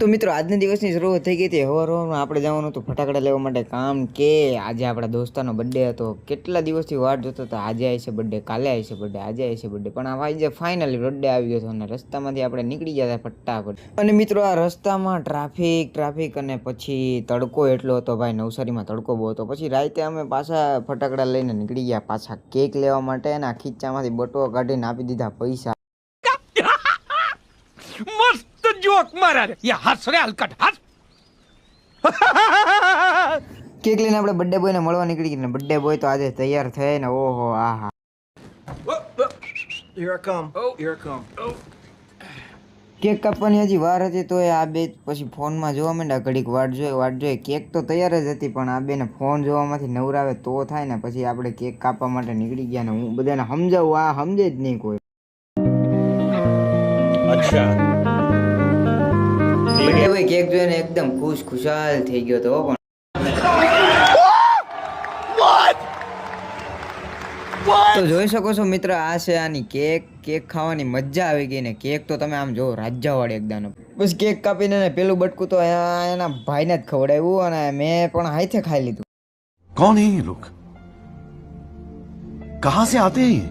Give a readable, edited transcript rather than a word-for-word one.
તો મિત્રો આજના દિવસની શરૂઆત થઈ ગઈ હતી. હવારમાં આપણે જવાનું હતું ફટાકડા લેવા માટે કામ કે આજે આપણા દોસ્તાનો બર્થડે હતો. કેટલા દિવસથી વાટ જોતો હતો. આજે આવી છે બર્થડે, કાલે આવી છે બર્થડે, આજે આવી છે બર્થડે, પણ આ ભાઈ જે ફાઇનલી બર્થડે આવી ગયો હતો અને રસ્તામાંથી આપણે નીકળી ગયા હતા ફટાફટ. અને મિત્રો આ રસ્તામાં ટ્રાફિક અને પછી તડકો એટલો હતો ભાઈ. નવસારીમાં તડકો બહુ હતો. પછી રાતે અમે પાછા ફટાકડા લઈને નીકળી ગયા પાછા કેક લેવા માટે અને આ ખીચામાંથી બટુઓ કાઢીને આપી દીધા પૈસા. जोक मारा रे ये हंस रे हलकट हंस કેક લઈને આપણે બર્થડે બોયને મળવા નીકળી ગયા. બર્થડે બોય તો આજે તૈયાર થઈને ઓહો આહા. કેક કાપવાની હજી વાર હતી તો આ બે પછી ફોનમાં જોવા માંડ્યા. ઘડીક વાટ જોઈ. કેક તો તૈયાર જ હતી પણ આ બેને ફોન જોવામાંથી નવરાવે તો થાય ને. પછી આપણે કેક કાપવા માટે નીકળી ગયા ને હું બધાને સમજાવું, આ સમજે જ નહીં કોઈ. અચ્છા બર્થડે કેક જોઈને એકદમ ખુશાલ થઈ ગયો હતો પણ તો જોઈ શકો છો મિત્ર આ છે આની કેક ખાવાની મજા આવી ગઈ ને. કેક તો તમે આમ જો રાજ્યવાળી એકદમ. બસ કેક કાપીને પેલું બટકું તો એના ભાઈને જ ખવડાવ્યું અને મેં પણ હાથે ખાઈ લીધું. कौन है ये लोग कहां से आते हैं